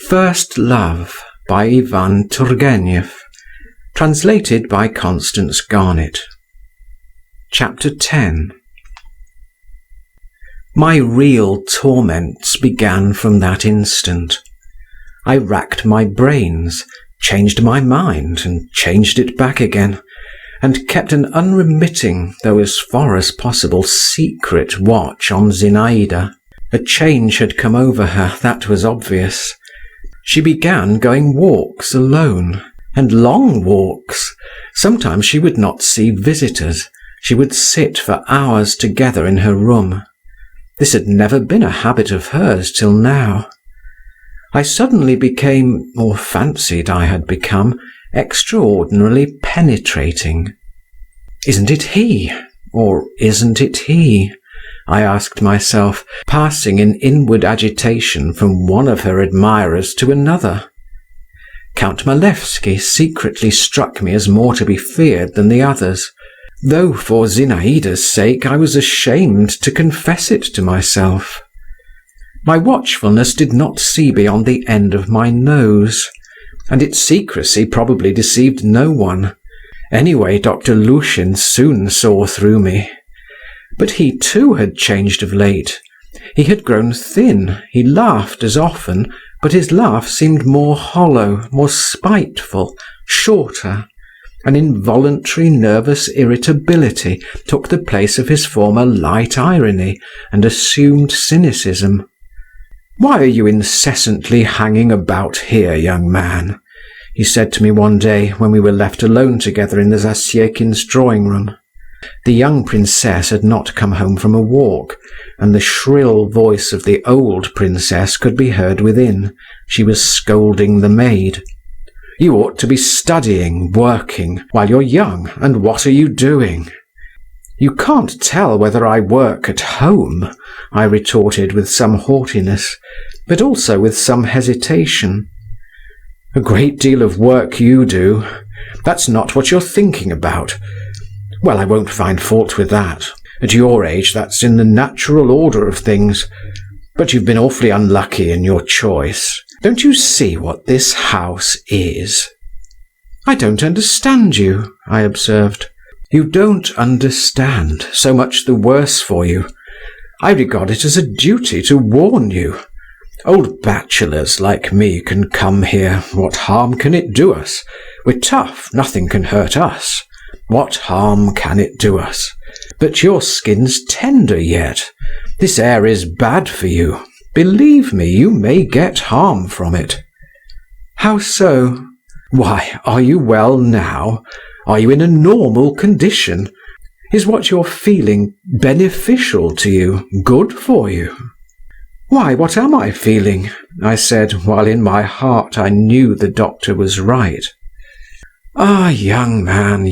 First Love by Ivan Turgenev, translated by Constance GARNETT. Chapter 10. My real torments began from that instant. I racked my brains, changed my mind, and changed it back again, and kept an unremitting, though as far as possible secret watch on Zinaida. A change had come over her, that was obvious. She began going walks alone, and long walks. Sometimes she would not see visitors. She would sit for hours together in her room. This had never been a habit of hers till now. I suddenly became, or fancied I had become, extraordinarily penetrating. Isn't it he? Or isn't it he? I asked myself, passing in inward agitation from one of her admirers to another. Count Malevsky secretly struck me as more to be feared than the others, though for Zinaida's sake I was ashamed to confess it to myself. My watchfulness did not see beyond the end of my nose, and its secrecy probably deceived no one. Anyway, Dr. Lushin soon saw through me. But he too had changed of late. He had grown thin, he laughed as often, but his laugh seemed more hollow, more spiteful, shorter. An involuntary nervous irritability took the place of his former light irony and assumed cynicism. "Why are you incessantly hanging about here, young man?" he said to me one day when we were left alone together in the Zasyekins' drawing-room. The young princess had not come home from a walk, and the shrill voice of the old princess could be heard within. She was scolding the maid. "You ought to be studying, working, while you're young, and what are you doing?" "You can't tell whether I work at home," I retorted with some haughtiness, but also with some hesitation. "A great deal of work you do. That's not what you're thinking about. Well, I won't find fault with that. At your age, that's in the natural order of things. But you've been awfully unlucky in your choice. Don't you see what this house is?" "I don't understand you," I observed. "You don't understand. So much the worse for you. I regard it as a duty to warn you. Old bachelors like me can come here. What harm can it do us? We're tough. Nothing can hurt us. What harm can it do us? But your skin's tender yet. This air is bad for you. Believe me, you may get harm from it." "How so?" "Why, are you well now? Are you in a normal condition? Is what you're feeling beneficial to you, good for you?" "Why, what am I feeling?" I said, while in my heart I knew the doctor was right. "Ah, young man,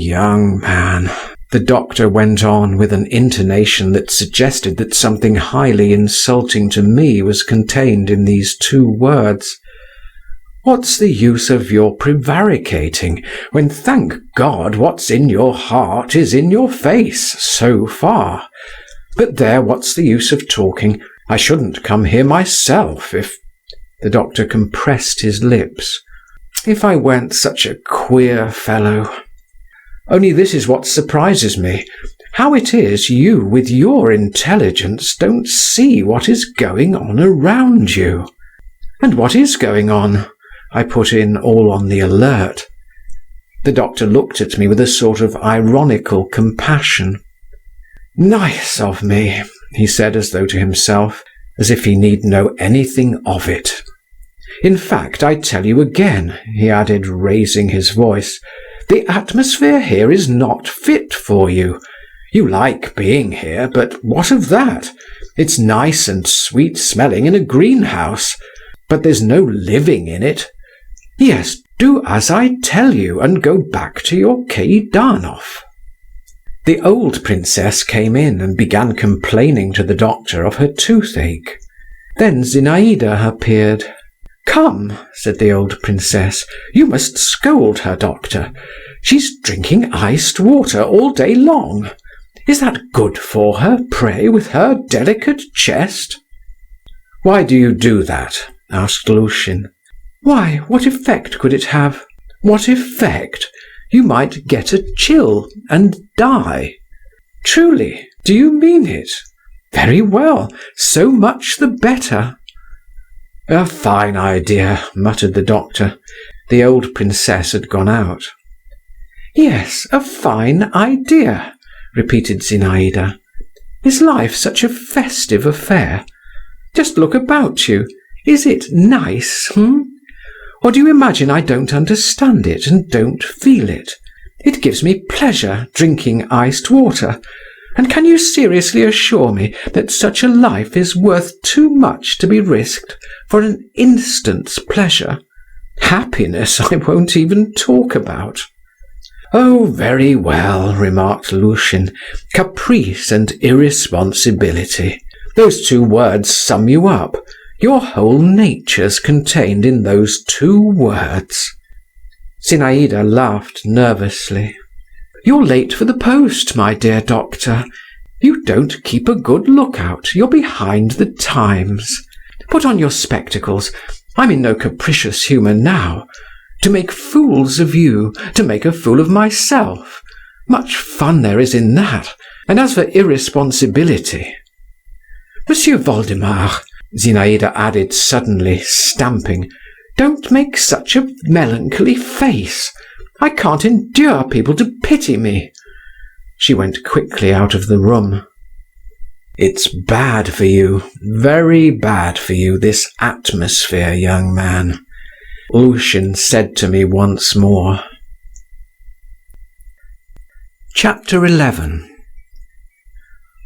the doctor went on with an intonation that suggested that something highly insulting to me was contained in these two words. "What's the use of your prevaricating, when, thank God, what's in your heart is in your face, so far? But there, what's the use of talking? I shouldn't come here myself if—" The doctor compressed his lips. "If I weren't such a queer fellow. Only this is what surprises me, how it is you, with your intelligence, don't see what is going on around you." "And what is going on?" I put in, all on the alert. The doctor looked at me with a sort of ironical compassion. "Nice of me," he said as though to himself, as if he need know anything of it. "In fact, I tell you again," he added, raising his voice, "the atmosphere here is not fit for you. You like being here, but what of that? It's nice and sweet-smelling in a greenhouse, but there's no living in it. Yes, do as I tell you, and go back to your Kaidanov." The old princess came in and began complaining to the doctor of her toothache. Then Zinaida appeared. "Come," said the old princess, "you must scold her, doctor. She's drinking iced water all day long. Is that good for her, pray, with her delicate chest?" "Why do you do that?" asked Lushin. Why, what effect could it have? What effect? You might get a chill and die. Truly, do you mean it? Very well, so much the better. A fine idea, muttered the doctor. The old princess had gone out. Yes, a fine idea, repeated Zinaida. Is life such a festive affair? Just look about you. Is it nice, Or do you imagine I don't understand it and don't feel it? It gives me pleasure drinking iced water. And can you seriously assure me that such a life is worth too much to be risked for an instant's pleasure? Happiness I won't even talk about. Oh, very well, remarked Lushin. Caprice and irresponsibility. Those two words sum you up. Your whole nature's contained in those two words. Zinaida laughed nervously. You're late for the post, my dear doctor. You don't keep a good lookout. You're behind the times. Put on your spectacles. I'm in no capricious humour now. To make fools of you, to make a fool of myself. Much fun there is in that. And as for irresponsibility... Monsieur Voldemar, Zinaida added suddenly, stamping, don't make such a melancholy face. I can't endure people to pity me. She went quickly out of the room. It's bad for you, very bad for you, this atmosphere, young man, Lushin said to me once more. Chapter 11.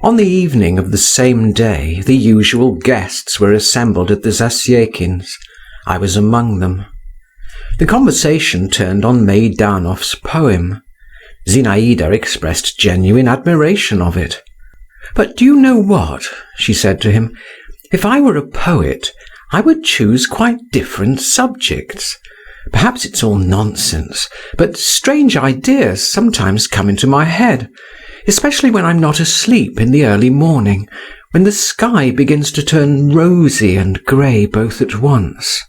On the evening of the same day, the usual guests were assembled at the Zasyekins'. I was among them. The conversation turned on Meidanov's poem. Zinaida expressed genuine admiration of it. "But do you know what?" she said to him. "If I were a poet, I would choose quite different subjects. Perhaps it's all nonsense, but strange ideas sometimes come into my head, especially when I'm not asleep in the early morning, when the sky begins to turn rosy and grey both at once.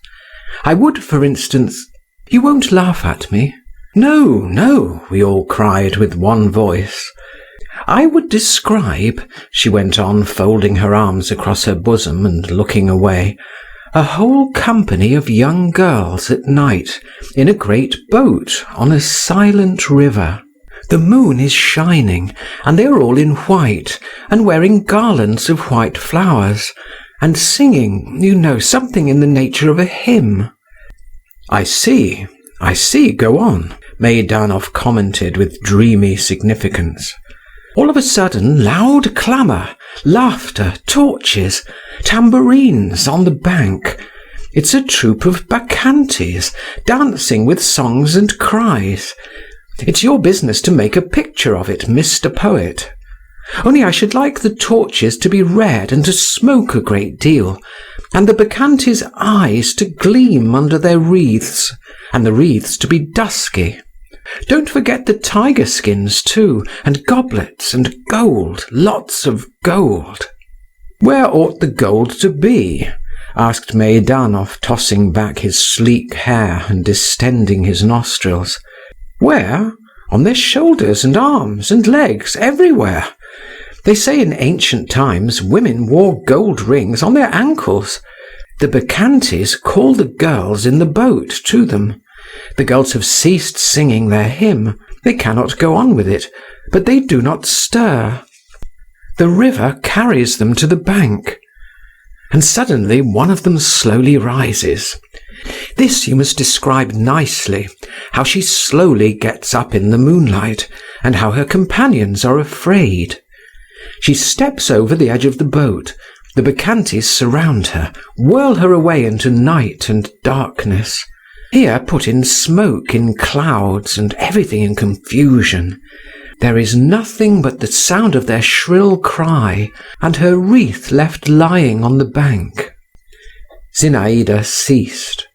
I would, for instance— You won't laugh at me?" "No, no," we all cried with one voice. "I would describe," she went on, folding her arms across her bosom and looking away, "a whole company of young girls at night, in a great boat on a silent river. The moon is shining, and they are all in white, and wearing garlands of white flowers, and singing, you know, something in the nature of a hymn." I see, go on," Meidanov commented with dreamy significance. "All of a sudden, loud clamour, laughter, torches, tambourines on the bank. It's a troupe of bacchantes, dancing with songs and cries. It's your business to make a picture of it, Mr. Poet. Only I should like the torches to be red and to smoke a great deal, and the bacchantes' eyes to gleam under their wreaths, and the wreaths to be dusky. Don't forget the tiger skins too, and goblets, and gold, lots of gold." "Where ought the gold to be?" asked Meidanov, tossing back his sleek hair and distending his nostrils. "Where? On their shoulders and arms and legs, everywhere. They say in ancient times women wore gold rings on their ankles. The bacchantes call the girls in the boat to them. The girls have ceased singing their hymn. They cannot go on with it, but they do not stir. The river carries them to the bank. And suddenly one of them slowly rises. This you must describe nicely, how she slowly gets up in the moonlight, and how her companions are afraid. She steps over the edge of the boat. The bacchantes surround her, whirl her away into night and darkness. Here put in smoke in clouds and everything in confusion. There is nothing but the sound of their shrill cry, and her wreath left lying on the bank." Zinaida ceased.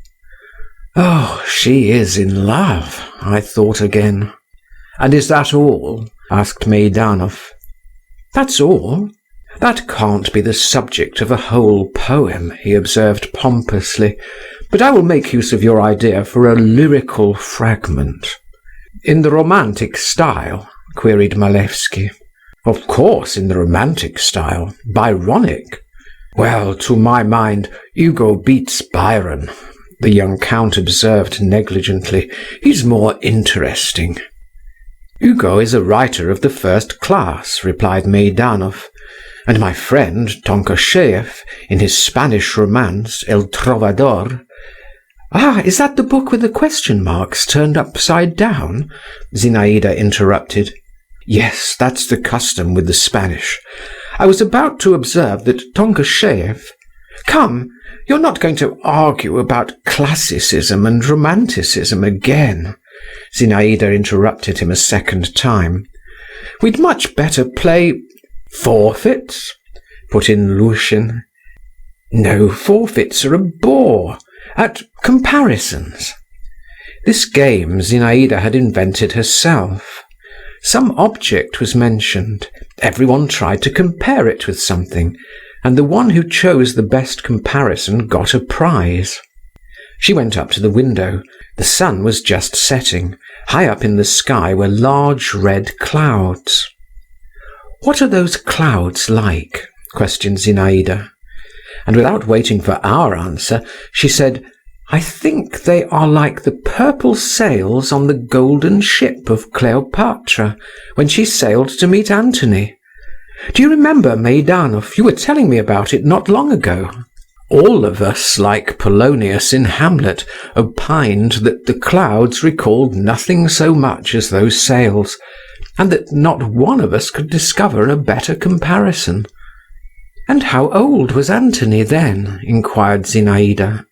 "Oh, she is in love," I thought again. "And is that all?" asked Meidanov. "That's all. That can't be the subject of a whole poem," he observed pompously. but I will make use of your idea for a lyrical fragment." "In the romantic style?" queried Malevsky. "Of course, in the romantic style. Byronic." "Well, to my mind, Hugo beats Byron," the young count observed negligently. "He's more interesting." "Hugo is a writer of the first class," replied Meidanov, "and my friend Tonkosheev, in his Spanish romance El Trovador—" "Ah, is that the book with the question marks turned upside down?" Zinaida interrupted. "Yes, that's the custom with the Spanish. I was about to observe that Tonkosheev—" "Come, you're not going to argue about classicism and romanticism again," Zinaida interrupted him a second time. "We'd much better play—" "Forfeits?" put in Lushin. "No, forfeits are a bore. At comparisons." This game Zinaida had invented herself. Some object was mentioned, everyone tried to compare it with something, and the one who chose the best comparison got a prize. She went up to the window. The sun was just setting. High up in the sky were large red clouds. "What are those clouds like?" questioned Zinaida. And without waiting for our answer, she said, "I think they are like the purple sails on the golden ship of Cleopatra when she sailed to meet Antony. Do you remember, Meidanov? You were telling me about it not long ago." All of us, like Polonius in Hamlet, opined that the clouds recalled nothing so much as those sails, and that not one of us could discover a better comparison. "And how old was Antony then?" inquired Zinaida.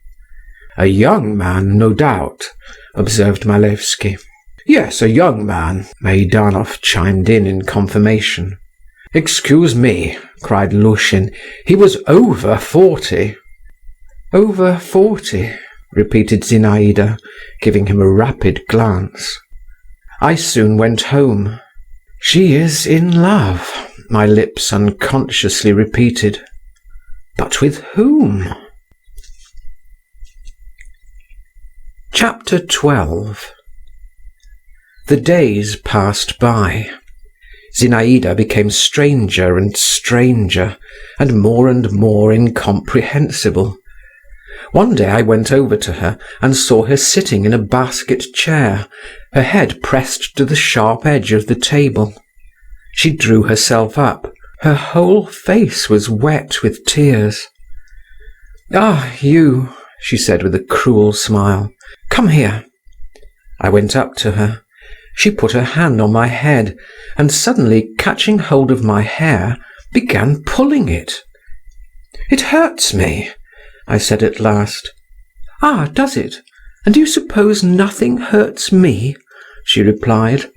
"A young man, no doubt," observed Malevsky. "Yes, a young man," Meidanov chimed in confirmation. "Excuse me," cried Lushin, "he was over 40. "Over 40," repeated Zinaida, giving him a rapid glance. I soon went home. "She is in love," my lips unconsciously repeated. But with whom? Chapter 12. The days passed by. Zinaida became stranger and stranger, and more incomprehensible. One day I went over to her and saw her sitting in a basket chair, her head pressed to the sharp edge of the table. She drew herself up. Her whole face was wet with tears. "Ah, you," she said with a cruel smile. "Come here." I went up to her. She put her hand on my head, and suddenly catching hold of my hair, began pulling it. "It hurts me," I said at last. "Ah, does it? And do you suppose nothing hurts me?" she replied.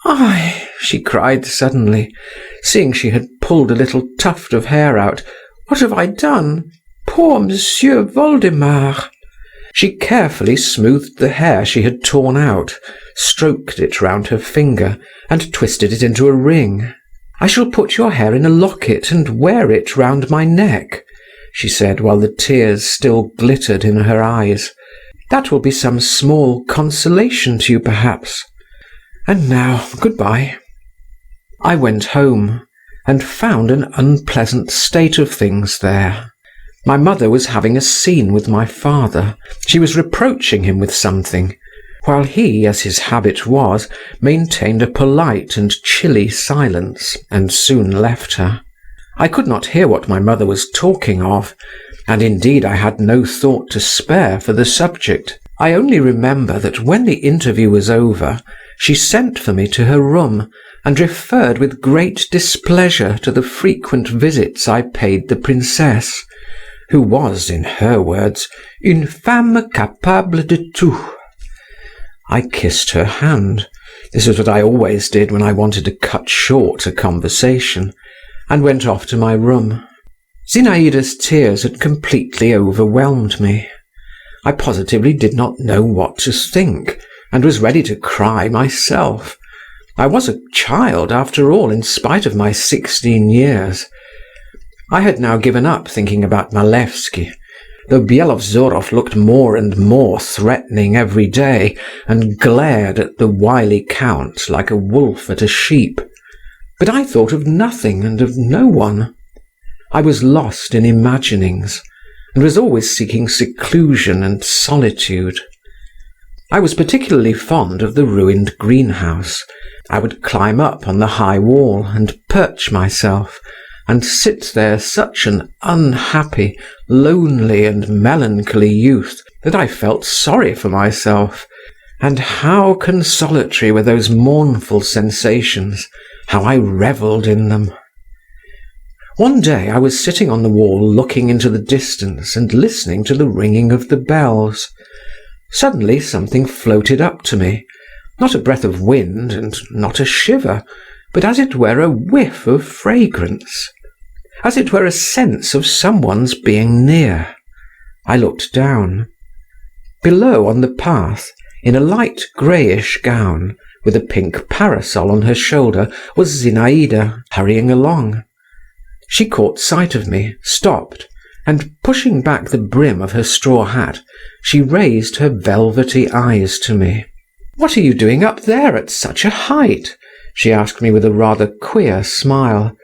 "Ay," she cried suddenly, seeing she had pulled a little tuft of hair out. "What have I done? Poor Monsieur Voldemar!" She carefully smoothed the hair she had torn out, stroked it round her finger, and twisted it into a ring. "I shall put your hair in a locket and wear it round my neck," she said, while the tears still glittered in her eyes. "That will be some small consolation to you, perhaps. And now, good-bye." I went home, and found an unpleasant state of things there. My mother was having a scene with my father. She was reproaching him with something, while he, as his habit was, maintained a polite and chilly silence, and soon left her. I could not hear what my mother was talking of, and indeed I had no thought to spare for the subject. I only remember that when the interview was over, she sent for me to her room, and referred with great displeasure to the frequent visits I paid the princess, who was, in her words, une femme capable de tout. I kissed her hand. This was what I always did when I wanted to cut short a conversation, and went off to my room. Zinaida's tears had completely overwhelmed me. I positively did not know what to think, and was ready to cry myself. I was a child, after all, in spite of my 16 years. I had now given up thinking about Malevsky, though Byelovzorov looked more and more threatening every day, and glared at the wily count like a wolf at a sheep. But I thought of nothing and of no one. I was lost in imaginings, and was always seeking seclusion and solitude. I was particularly fond of the ruined greenhouse. I would climb up on the high wall and perch myself, and sit there such an unhappy, lonely and melancholy youth that I felt sorry for myself. And how consolatory were those mournful sensations, how I revelled in them. One day I was sitting on the wall looking into the distance and listening to the ringing of the bells. Suddenly something floated up to me, not a breath of wind and not a shiver, but as it were a whiff of fragrance, as it were a sense of someone's being near. I looked down. Below on the path, in a light greyish gown, with a pink parasol on her shoulder, was Zinaida, hurrying along. She caught sight of me, stopped, and pushing back the brim of her straw hat, she raised her velvety eyes to me. "What are you doing up there at such a height?" she asked me with a rather queer smile.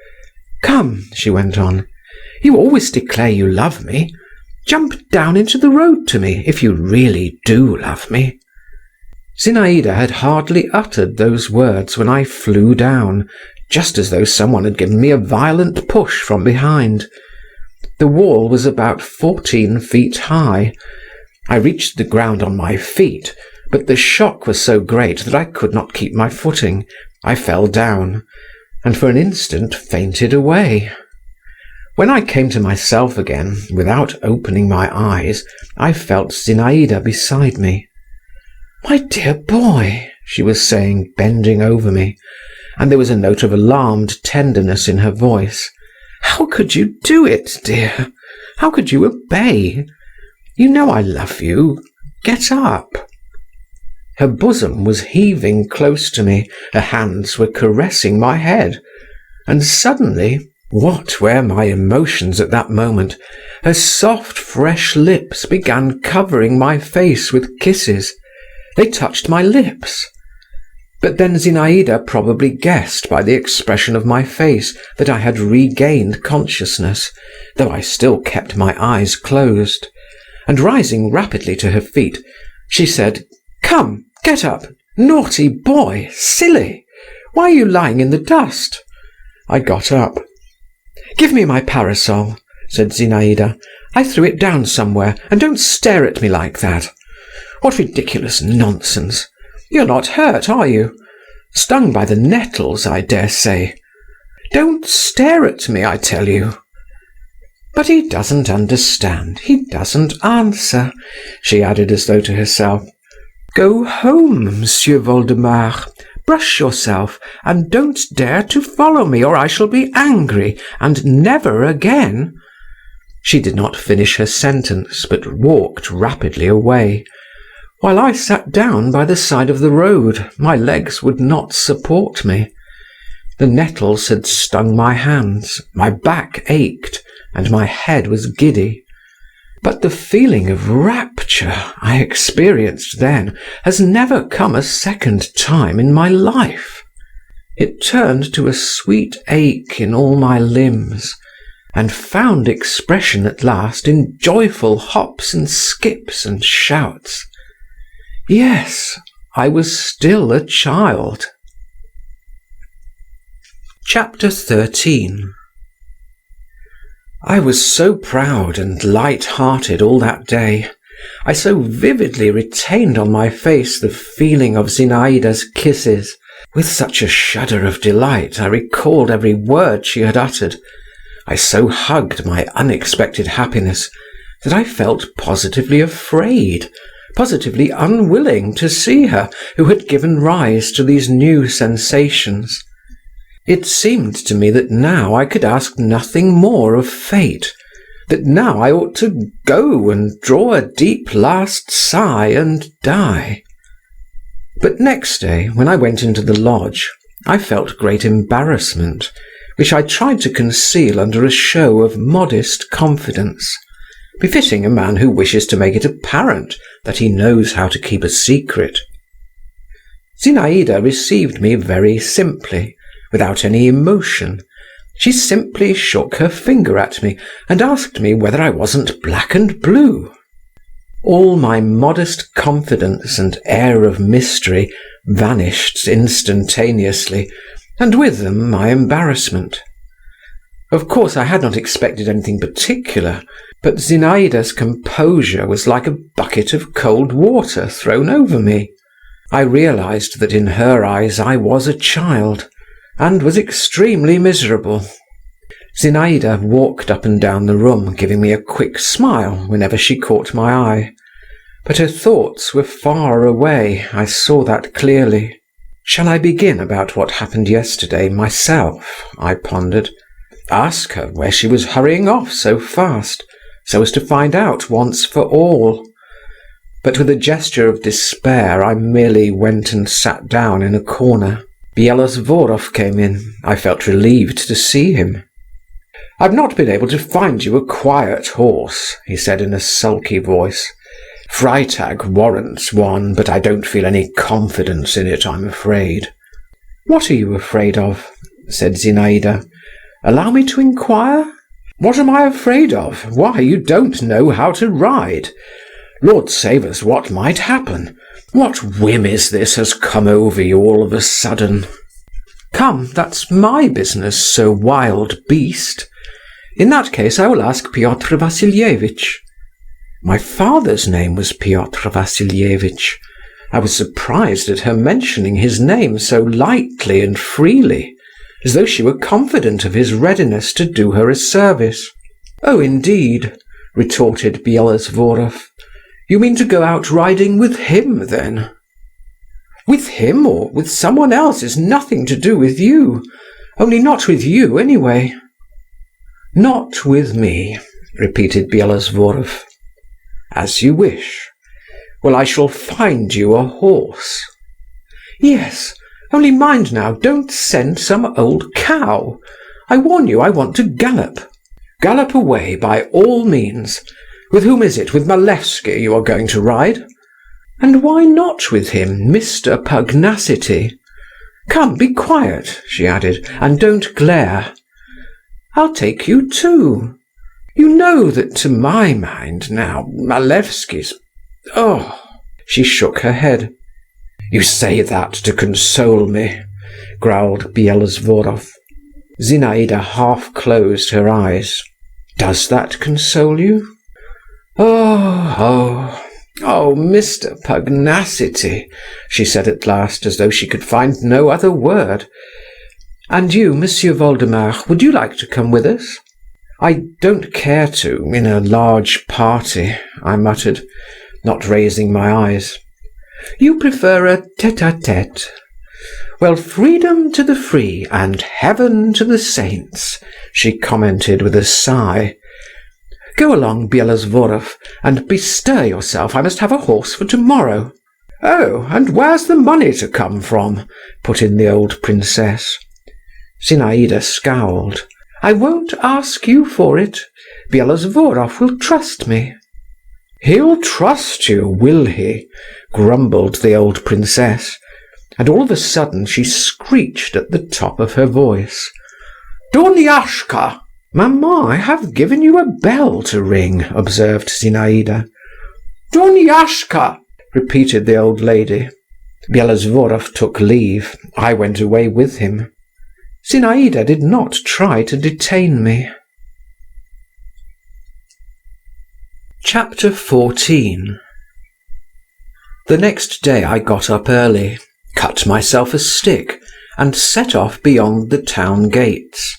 "Come," she went on, "you always declare you love me. Jump down into the road to me, if you really do love me." Zinaida had hardly uttered those words when I flew down, just as though someone had given me a violent push from behind. The wall was about 14 feet high. I reached the ground on my feet, but the shock was so great that I could not keep my footing. I fell down, and for an instant fainted away. When I came to myself again, without opening my eyes, I felt Zinaida beside me. "My dear boy," she was saying, bending over me, and there was a note of alarmed tenderness in her voice. "How could you do it, dear? How could you obey? You know I love you. Get up." Her bosom was heaving close to me, her hands were caressing my head, and suddenly, what were my emotions at that moment, her soft, fresh lips began covering my face with kisses. They touched my lips. But then Zinaida probably guessed by the expression of my face that I had regained consciousness, though I still kept my eyes closed, and rising rapidly to her feet, she said, "Come, get up, naughty boy, silly! Why are you lying in the dust?" I got up. "Give me my parasol," said Zinaida. "I threw it down somewhere, and don't stare at me like that. What ridiculous nonsense! You're not hurt, are you? Stung by the nettles, I dare say. Don't stare at me, I tell you." "But he doesn't understand, he doesn't answer," she added as though to herself. "Go home, Monsieur Voldemar, brush yourself, and don't dare to follow me, or I shall be angry, and never again." She did not finish her sentence, but walked rapidly away, while I sat down by the side of the road. My legs would not support me. The nettles had stung my hands, my back ached, and my head was giddy. But the feeling of rapture I experienced then has never come a second time in my life. It turned to a sweet ache in all my limbs, and found expression at last in joyful hops and skips and shouts. Yes, I was still a child. Chapter 13. I was so proud and light-hearted all that day. I so vividly retained on my face the feeling of Zinaida's kisses. With such a shudder of delight I recalled every word she had uttered. I so hugged my unexpected happiness that I felt positively afraid, positively unwilling to see her who had given rise to these new sensations. It seemed to me that now I could ask nothing more of fate, that now I ought to go and draw a deep last sigh and die. But next day, when I went into the lodge, I felt great embarrassment, which I tried to conceal under a show of modest confidence. befitting a man who wishes to make it apparent that he knows how to keep a secret. Zinaida received me very simply, without any emotion. She simply shook her finger at me and asked me whether I wasn't black and blue. All my modest confidence and air of mystery vanished instantaneously, and with them my embarrassment. Of course, I had not expected anything particular, but Zinaida's composure was like a bucket of cold water thrown over me. I realized that in her eyes I was a child, and was extremely miserable. Zinaida walked up and down the room, giving me a quick smile whenever she caught my eye. But her thoughts were far away, I saw that clearly. Shall I begin about what happened yesterday myself? I pondered. Ask her where she was hurrying off so fast, so as to find out once for all. But with a gesture of despair I merely went and sat down in a corner. Bielozvorov came in. I felt relieved to see him. "I've not been able to find you a quiet horse," he said in a sulky voice. "Freitag warrants one, but I don't feel any confidence in it, I'm afraid." "What are you afraid of?" said Zinaida. "Allow me to inquire." "What am I afraid of? Why, you don't know how to ride. Lord save us, what might happen? What whim is this has come over you all of a sudden?" "Come, that's my business, Sir Wild Beast. In that case I will ask Pyotr Vassilievitch." My father's name was Pyotr Vassilievitch. I was surprised at her mentioning his name so lightly and freely, as though she were confident of his readiness to do her a service. "Oh, indeed," retorted Bielozvorov. "You mean to go out riding with him, then?" "With him or with someone else is nothing to do with you. Only not with you, anyway." "Not with me," repeated Bielozvorov. "As you wish. Well, I shall find you a horse." "Yes, only mind now, don't send some old cow. I warn you, I want to gallop." "Gallop away, by all means. With whom is it? With Malevsky you are going to ride?" "And why not with him, Mr. Pugnacity? Come, be quiet," she added, "and don't glare. I'll take you too. You know that to my mind now, Malevsky's— Oh!" She shook her head. "You say that to console me," growled Bielozvorov. Zinaida half closed her eyes. "Does that console you?" Oh, Mr. Pugnacity," she said at last, as though she could find no other word. "And you, Monsieur Voldemar, would you like to come with us?" "I don't care to, in a large party," I muttered, not raising my eyes. "You prefer a tete-a-tete? Well, freedom to the free, and heaven to the saints," she commented with a sigh. "Go along, Bielozvorov, and bestir yourself. I must have a horse for tomorrow." "Oh, and where's the money to come from?" put in the old princess. Zinaida scowled. "I won't ask you for it. Bielozvorov will trust me." "He'll trust you, will he?" grumbled the old princess, and all of a sudden she screeched at the top of her voice. "Donyashka!" "Mamma, I have given you a bell to ring," observed Zinaida. "Donyashka!" repeated the old lady. Bielozvorov took leave. I went away with him. Zinaida did not try to detain me. Chapter 14. The next day I got up early, cut myself a stick, and set off beyond the town gates.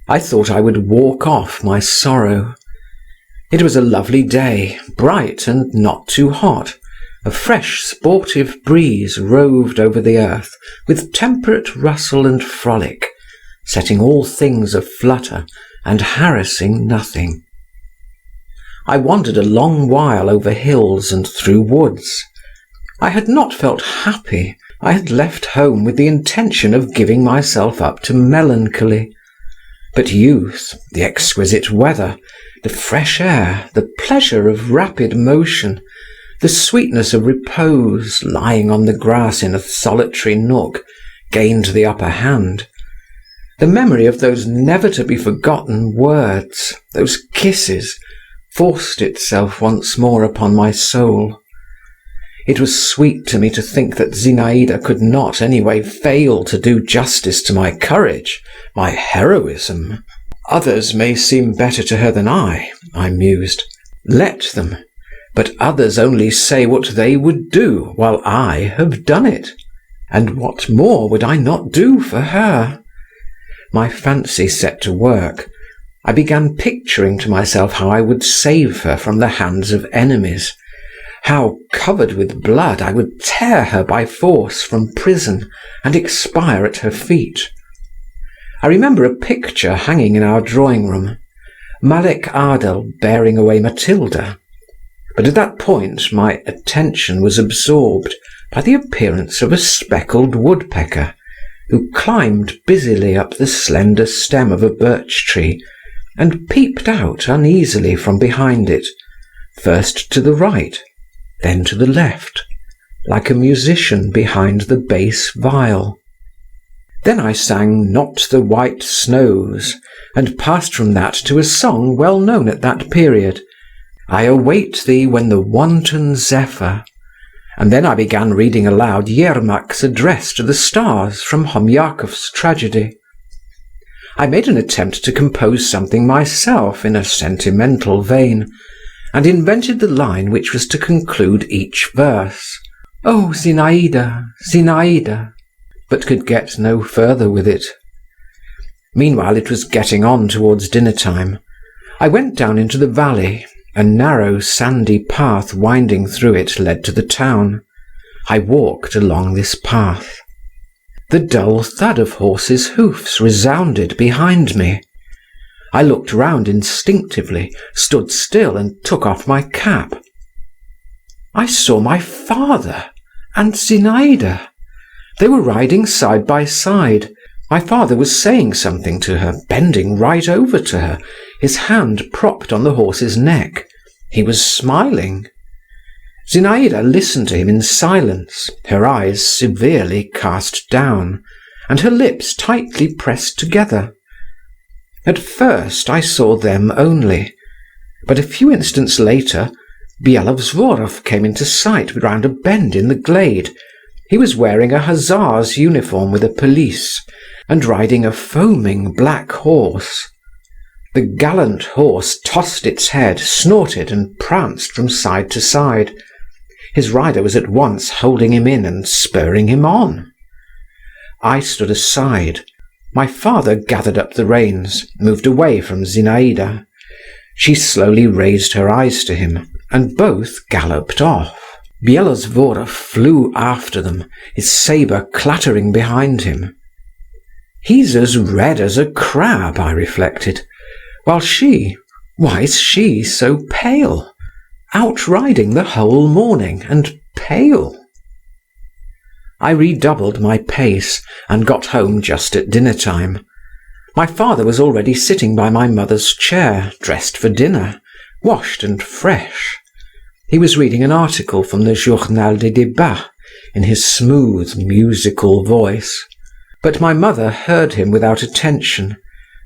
I thought I would walk off my sorrow. It was a lovely day, bright and not too hot. A fresh, sportive breeze roved over the earth with temperate rustle and frolic, setting all things aflutter and harassing nothing. I wandered a long while over hills and through woods. I had not felt happy. I had left home with the intention of giving myself up to melancholy. But youth, the exquisite weather, the fresh air, the pleasure of rapid motion, the sweetness of repose, lying on the grass in a solitary nook, gained the upper hand. The memory of those never-to-be-forgotten words, those kisses, forced itself once more upon my soul. It was sweet to me to think that Zinaida could not anyway fail to do justice to my courage, my heroism. Others may seem better to her than I mused. Let them. But others only say what they would do, while I have done it. And what more would I not do for her? My fancy set to work. I began picturing to myself how I would save her from the hands of enemies, how, covered with blood, I would tear her by force from prison and expire at her feet. I remember a picture hanging in our drawing-room, Malek Adel bearing away Matilda. But at that point my attention was absorbed by the appearance of a speckled woodpecker, who climbed busily up the slender stem of a birch tree and peeped out uneasily from behind it, first to the right, then to the left, like a musician behind the bass viol. Then I sang Not the White Snows, and passed from that to a song well known at that period, I await thee when the wanton zephyr, and then I began reading aloud Yermak's address to the stars from Homyakov's tragedy. I made an attempt to compose something myself in a sentimental vein, and invented the line which was to conclude each verse. "Oh, Zinaida, Zinaida," but could get no further with it. Meanwhile it was getting on towards dinner-time. I went down into the valley. A narrow sandy path winding through it led to the town. I walked along this path. The dull thud of horses' hoofs resounded behind me. I looked round instinctively, stood still, and took off my cap. I saw my father and Zinaida. They were riding side by side. My father was saying something to her, bending right over to her, his hand propped on the horse's neck. He was smiling. Zinaida listened to him in silence, her eyes severely cast down, and her lips tightly pressed together. At first I saw them only, but a few instants later Byelovzorov came into sight round a bend in the glade. He was wearing a hussar's uniform with a pelisse, and riding a foaming black horse. The gallant horse tossed its head, snorted, and pranced from side to side. His rider was at once holding him in and spurring him on. I stood aside. My father gathered up the reins, moved away from Zinaida. She slowly raised her eyes to him, and both galloped off. Byelovzorov flew after them, his sabre clattering behind him. He's as red as a crab, I reflected, while why is she so pale? Out riding the whole morning, and pale. I redoubled my pace, and got home just at dinner-time. My father was already sitting by my mother's chair, dressed for dinner, washed and fresh. He was reading an article from the Journal des Débats in his smooth, musical voice. But my mother heard him without attention,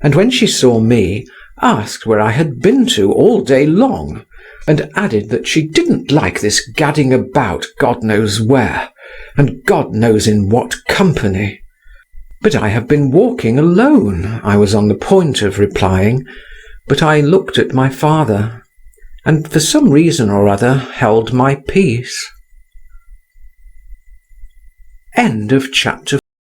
and when she saw me, asked where I had been to all day long, and added that she didn't like this gadding about God knows where, and God knows in what company. But I have been walking alone, I was on the point of replying, but I looked at my father, and for some reason or other held my peace. End of chapter